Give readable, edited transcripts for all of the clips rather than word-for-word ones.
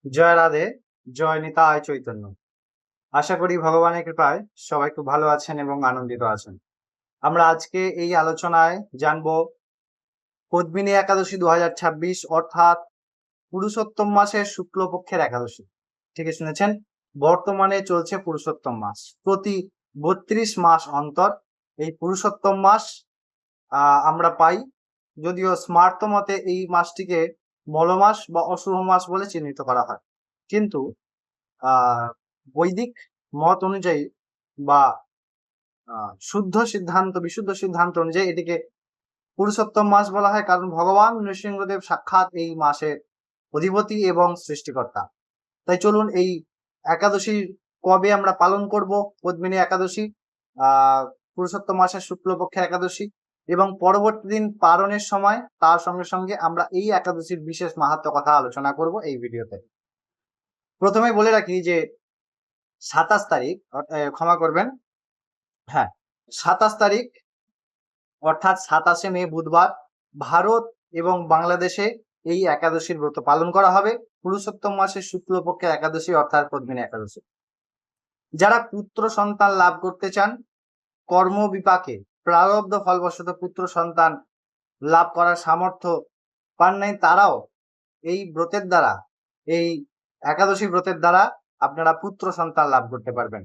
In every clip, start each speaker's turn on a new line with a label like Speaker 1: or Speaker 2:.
Speaker 1: জয় রাধে, জয় নিতাই চৈতন্য। আশা করি ভগবানের কৃপায় সবাই খুব ভালো আছেন এবং আনন্দিত আছেন। আমরা আজকে এই আলোচনায় জানবো পদ্মিনী একাদশী 2026 অর্থাৎ পুরুষোত্তম মাসের শুক্লপক্ষের একাদশী। ঠিকই শুনেছেন, বর্তমানে চলছে পুরুষোত্তম মাস। প্রতি 32 মাস অন্তর এই পুরুষোত্তম মাস আমরা পাই। যদিও স্মার্ত মতে এই মাসটিকে মলমাস বা অশুভ মাস বলে চিহ্নিত করা হয়, কিন্তু বৈদিক মত অনুযায়ী বা বিশুদ্ধ সিদ্ধান্ত অনুযায়ী এটিকে পুরুষোত্তম মাস বলা হয়, কারণ ভগবান নৃসিংহদেব সাক্ষাৎ এই মাসের অধিপতি এবং সৃষ্টিকর্তা। তাই চলুন এই একাদশী কবে আমরা পালন করব, পদ্মিনী একাদশী, পুরুষোত্তম মাসের শুক্লপক্ষের একাদশী, এবং পরবর্তী দিন পালনের সময় তার সঙ্গে সঙ্গে আমরা এই একাদশীর বিশেষ মাহাত্ম্য কথা আলোচনা করব এই ভিডিওতে। প্রথমে বলে রাখি যে 27 তারিখ, ক্ষমা করবেন, হ্যাঁ 27 তারিখ অর্থাৎ 27শে মে বুধবার ভারত এবং বাংলাদেশে এই একাদশীর ব্রত পালন করা হবে, পুরুষোত্তম মাসের শুক্লপক্ষের একাদশী অর্থাৎ পদ্মিনী একাদশী। যারা পুত্র সন্তান লাভ করতে চান, কর্ম বিপাকে প্রারব্ধ ফলবশত পুত্র সন্তান লাভ করার সামর্থ্য পান নাই, তারাও এই ব্রতের দ্বারা, এই একাদশী ব্রতের দ্বারা আপনারা পুত্র সন্তান লাভ করতে পারবেন।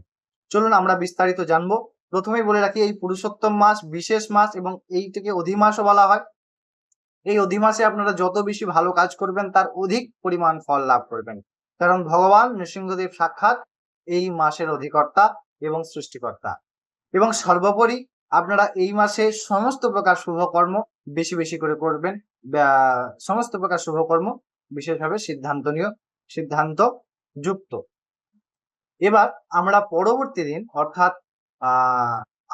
Speaker 1: চলুন আমরা বিস্তারিত জানবো। প্রথমেই বলে রাখি, এই পুরুষোত্তম মাস বিশেষ মাস এবং এইটিকে অধিমাসও বলা হয়। এই অধিমাসে আপনারা যত বেশি ভালো কাজ করবেন তার অধিক পরিমাণ ফল লাভ করবেন, কারণ ভগবান নৃসিংহদেব সাক্ষাৎ এই মাসের অধিকর্তা এবং সৃষ্টিকর্তা। এবং সর্বোপরি আপনারা এই মাসে সমস্ত প্রকার শুভকর্ম বেশি বেশি করে করবেন। সমস্ত প্রকার শুভকর্ম বিশেষভাবে সিদ্ধান্ত যুক্ত। এবার আমরা পরবর্তী দিন অর্থাৎ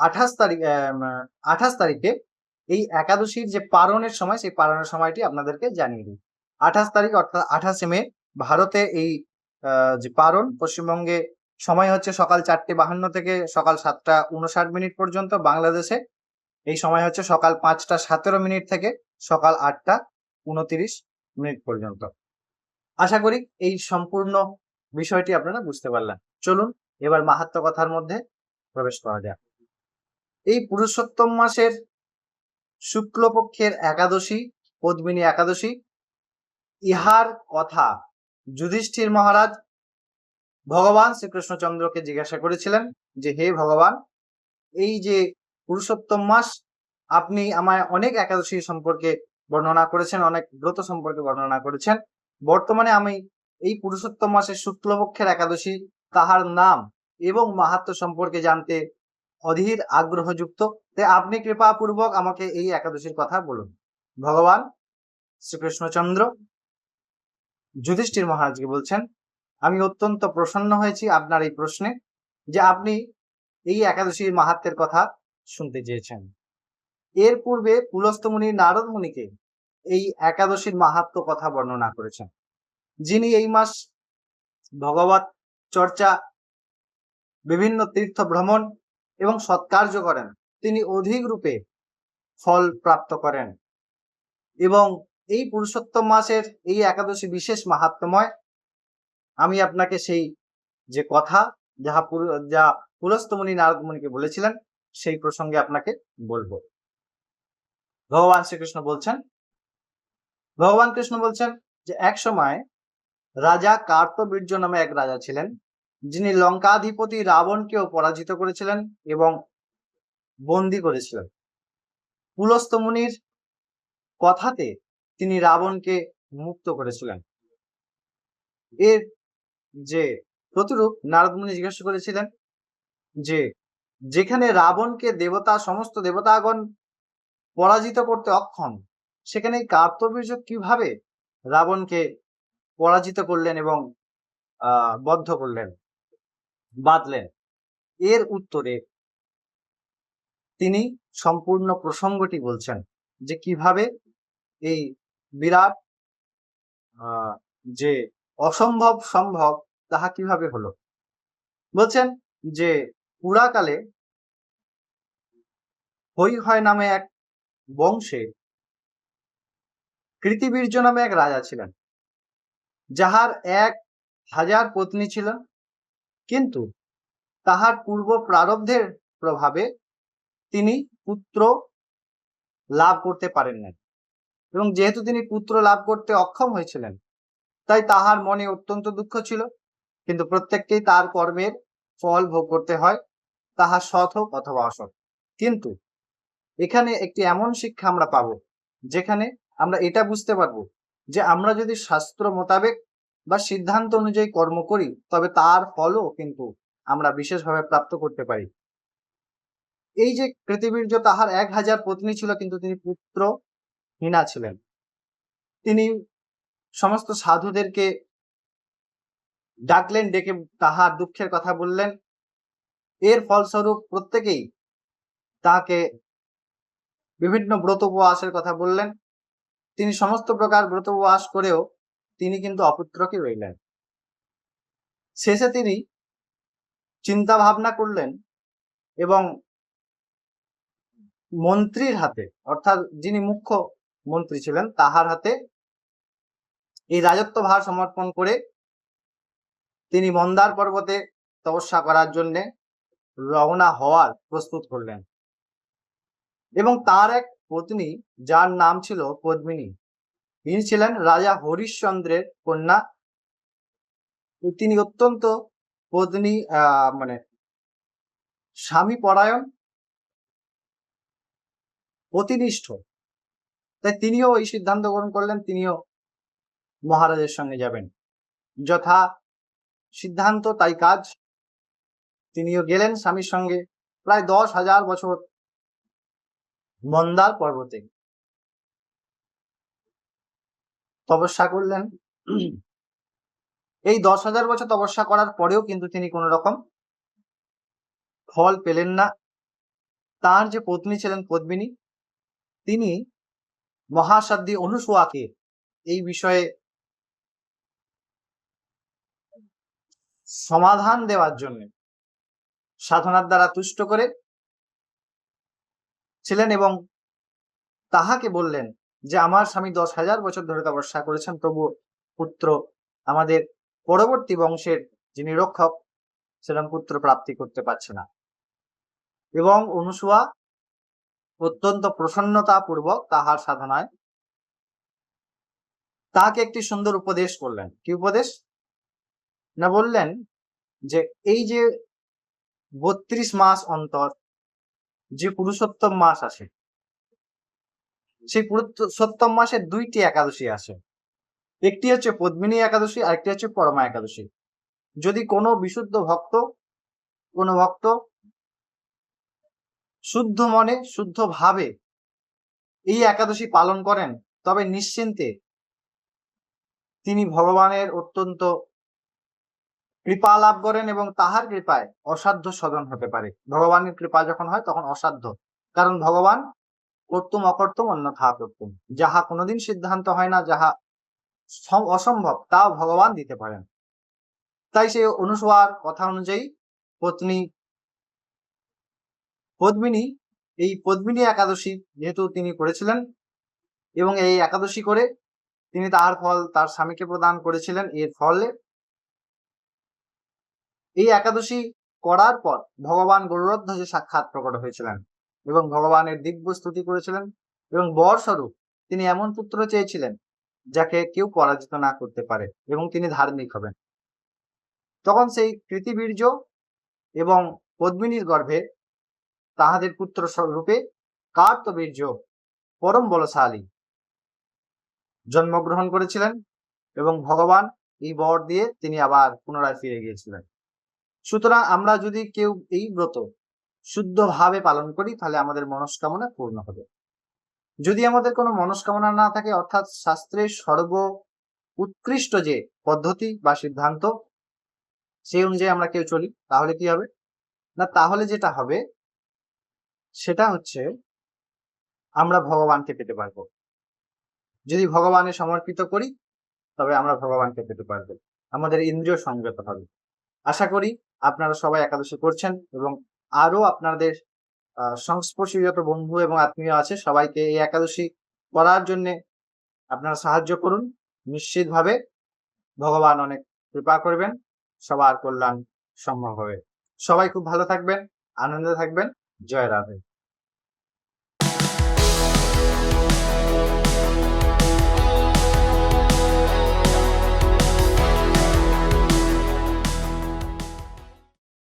Speaker 1: 28 তারিখে এই একাদশীর যে পারণের সময়, সেই পারণের সময়টি আপনাদেরকে জানিয়ে দিই। 28 তারিখ অর্থাৎ 28শে মে ভারতে এই যে পারণ, পশ্চিমবঙ্গে সময় হচ্ছে সকাল 4:52 থেকে সকাল 7:59 পর্যন্ত। বাংলাদেশে এই সময় হচ্ছে সকাল 5:17 থেকে সকাল 8:29 পর্যন্ত। আশা করি এই সম্পূর্ণ বিষয়টি আপনারা বুঝতে পারলেন। চলুন এবার মাহাত্ম্য কথার মধ্যে প্রবেশ করা যাক। এই পুরুষোত্তম মাসের শুক্লপক্ষের একাদশী পদ্মিনী একাদশী, ইহার কথা যুধিষ্ঠির মহারাজ ভগবান শ্রীকৃষ্ণচন্দ্রকে জিজ্ঞাসা করেছিলেন যে, হে ভগবান, এই যে পুরুষোত্তম মাস, আপনি আমায় অনেক একাদশী সম্পর্কে বর্ণনা করেছেন, অনেক ব্রত সম্পর্কে বর্ণনা করেছেন। বর্তমানে আমি এই পুরুষোত্তম মাসের শুক্লপক্ষের একাদশী, তাহার নাম এবং মাহাত্ম্য সম্পর্কে জানতে অধীর আগ্রহযুক্ত। তাই আপনি কৃপাপূর্বক আমাকে এই একাদশীর কথা বলুন। ভগবান শ্রীকৃষ্ণচন্দ্র যুধিষ্ঠির মহারাজকে বলছেন, আমি অত্যন্ত প্রসন্ন হয়েছি আপনার এই প্রশ্নে, যে আপনি এই একাদশীর মাহাত্ম্যের কথা শুনতে চেয়েছেন। এর পূর্বে পুলস্ত্য মুনি নারদ মুনিকে এই একাদশীর মাহাত্ম্য কথা বর্ণনা করেছেন। যিনি এই মাস ভগবত চর্চা, বিভিন্ন তীর্থ ভ্রমণ এবং সৎকার্য করেন, তিনি অধিক রূপে ফল প্রাপ্ত করেন। এবং এই পুরুষোত্তম মাসের এই একাদশী বিশেষ মাহাত্ম্যময়। আমি আপনাকে সেই যে কথা যা পুলস্ত্য মুনি নারদ মুনিকে বলেছিলেন, সেই প্রসঙ্গে আপনাকে বলবো। ভগবান কৃষ্ণ বলছেন যে এক সময় রাজা কার্তবীর্য নামে এক রাজা ছিলেন, যিনি লঙ্কাধিপতি রাবণকেও পরাজিত করেছিলেন এবং বন্দী করেছিলেন। পুলস্ত্য মুনির কথাতে তিনি রাবণকে মুক্ত করেছিলেন। এর যে প্রতিরূপ নারদ মুনি জিজ্ঞাসা করেছিলেন যে, যেখানে রাবণকে সমস্ত দেবতাগণ পরাজিত করতে অক্ষম, সেখানে কার্তবীর্য কিভাবে রাবণকে পরাজিত করলেন এবং বদ্ধ করলেন, বাঁধলেন? এর উত্তরে তিনি সম্পূর্ণ প্রসঙ্গটি বলছেন, যে কিভাবে এই বিরাট যে অসম্ভব সম্ভব তাহা কিভাবে হলো। বলছেন যে পুরাকালে হৈহয় নামে এক বংশে কৃতিবীর্য নামে এক রাজা ছিলেন, যাহার এক হাজার পত্নী ছিল, কিন্তু তাহার পূর্ব প্রারব্ধের প্রভাবে তিনি পুত্র লাভ করতে পারেন নাই, এবং যেহেতু তিনি পুত্র লাভ করতে অক্ষম হয়েছিলেন, তাই তাহার মনে অত্যন্ত দুঃখ ছিল। কিন্তু প্রত্যেককেই তার কর্মের ফল ভোগ করতে হয়, তাহা সৎ হোক অথবা অসৎ। কিন্তু এখানে একটি এমন শিক্ষা আমরা পাবো, যেখানে আমরা এটা বুঝতে পারবো যে আমরা যদি শাস্ত্র মোতাবেক বা সিদ্ধান্ত অনুযায়ী কর্ম করি, তবে তার ফলও কিন্তু আমরা বিশেষভাবে প্রাপ্ত করতে পারি। এই যে কৃতবীর্য, তাহার 1000 পত্নী ছিল, কিন্তু তিনি পুত্রহীনা ছিলেন। তিনি সমস্ত সাধুদেরকে ডাকলেন, ডেকে তাহার দুঃখের কথা বললেন। এর ফলস্বরূপ প্রত্যেকেই তাকে বিভিন্ন ব্রত উপবাসের কথা বললেন। তিনি সমস্ত প্রকার ব্রত উপবাস করেও তিনি কিন্তু অপুত্রকে রইলেন। শেষে তিনি চিন্তা ভাবনা করলেন এবং মন্ত্রীর হাতে, অর্থাৎ যিনি মুখ্য মন্ত্রী ছিলেন, তাহার হাতে এই রাজত্ব ভার সমর্পণ করে তিনি মন্দার পর্বতে তপস্যা করার জন্য রওনা হওয়ার প্রস্তুত করলেন। এবং তার এক পত্নী, যার নাম ছিল পদ্মিনী, তিনি ছিলেন রাজা হরিশ্চন্দ্রের কন্যা। তিনি অত্যন্ত পত্নী মানে স্বামী পরায়ণ, অতিনিষ্ঠ। তাই তিনিও এই সিদ্ধান্ত গ্রহণ করলেন, তিনিও মহারাজের সঙ্গে যাবেন। যথা সিদ্ধান্ত তাই কাজ, তিনিও গেলেন স্বামীর সঙ্গে। প্রায় 10,000 বছর মন্দার পর্বতে তপস্যা করলেন। এই 10,000 বছর তপস্যা করার পরেও কিন্তু তিনি কোন রকম ফল পেলেন না। তার যে পত্নী ছিলেন পদ্মিনী, তিনি মহাসাধ্বী অনুসূয়াকে এই বিষয়ে সমাধান দেওয়ার জন্য সাধনার দ্বারা তুষ্ট করে ছিলেন, এবং তাহাকে বললেন যে আমার স্বামী 10,000 বছর ধরে তপস্যা করেছেন, তবু পুত্র, আমাদের পরবর্তী বংশের যিনি রক্ষক, সেরকম পুত্র প্রাপ্তি করতে পারছে না। এবং অনুসূয়া অত্যন্ত প্রসন্নতা পূর্বক তাহার সাধনায় তাকে একটি সুন্দর উপদেশ করলেন। কি উপদেশ? না, বললেন যে এই যে 32 মাস অন্তর যে পুরুষোত্তম মাস আসে, সেই পুরুষোত্তম মাসে 2টি একাদশী আসে। একটি হচ্ছে পদ্মিনী একাদশী, আর একটি হচ্ছে পরমা একাদশী। যদি কোনো বিশুদ্ধ ভক্ত, কোনো ভক্ত শুদ্ধ মনে শুদ্ধ ভাবে এই একাদশী পালন করেন, তবে নিশ্চিন্তে তিনি ভগবানের অত্যন্ত কৃপা লাভ করেন, এবং তাহার কৃপায় অসাধ্য সাধন হতে পারে। ভগবানের কৃপা যখন হয় তখন অসাধ্য, কারণ ভগবান কর্তুম অকর্তুম অন্যথা কর্তুম, যাহা কোনোদিন সিদ্ধান্ত হয় না, যাহা অসম্ভব, তাও ভগবান দিতে পারেন। তাই সেই অনুসূয়ার কথা অনুযায়ী পত্নী পদ্মিনী এই পদ্মিনী একাদশী যেহেতু তিনি করেছিলেন, এবং এই একাদশী করে তিনি তাহার ফল তার স্বামীকে প্রদান করেছিলেন। এর ফলে এই একাদশী করার পর ভগবান গরুড়ধ্বজে সাক্ষাৎ প্রকট হয়েছিলেন এবং ভগবানের দিব্য স্তুতি করেছিলেন, এবং বর স্বরূপ তিনি এমন পুত্র চেয়েছিলেন যাকে কেউ পরাজিত না করতে পারে, এবং তিনি ধার্মিক হবেন। তখন সেই কৃতিবীর্য এবং পদ্মিনীর গর্ভে তাহাদের পুত্র স্বরূপে কার্তবীর্য পরম বলশালী জন্মগ্রহণ করেছিলেন, এবং ভগবান এই বর দিয়ে তিনি আবার পুনরায় ফিরে গিয়েছিলেন। সুতরাং আমরা যদি কেউ এই ব্রত শুদ্ধভাবে পালন করি, তাহলে আমাদের মনস্কামনা পূর্ণ হবে। যদি আমাদের কোনো মনস্কামনা না থাকে, অর্থাৎ শাস্ত্রের সর্ব উৎকৃষ্ট যে পদ্ধতি বা সিদ্ধান্ত, সেই অনুযায়ী আমরা কেউ চলি, তাহলে কি হবে না, তাহলে যেটা হবে সেটা হচ্ছে আমরা ভগবানকে পেতে পারবো। যদি ভগবানে সমর্পিত করি, তবে আমরা ভগবানকে পেতে পারবো। আমাদের ইন্দ্রিয় সংযত হবে। আশা করি আপনারা সবাই একাদশী করছেন, এবং আরো আপনাদের সংস্পর্শী যত বন্ধু এবং আত্মীয় আছে, সবাইকে এই একাদশী করার জন্য আপনারা সাহায্য করুন। নিশ্চিতভাবে ভগবান অনেক কৃপা করবেন, সবার কল্যাণ সম্ভব হবে। সবাই খুব ভালো থাকবেন, আনন্দে থাকবেন। জয় রাধে।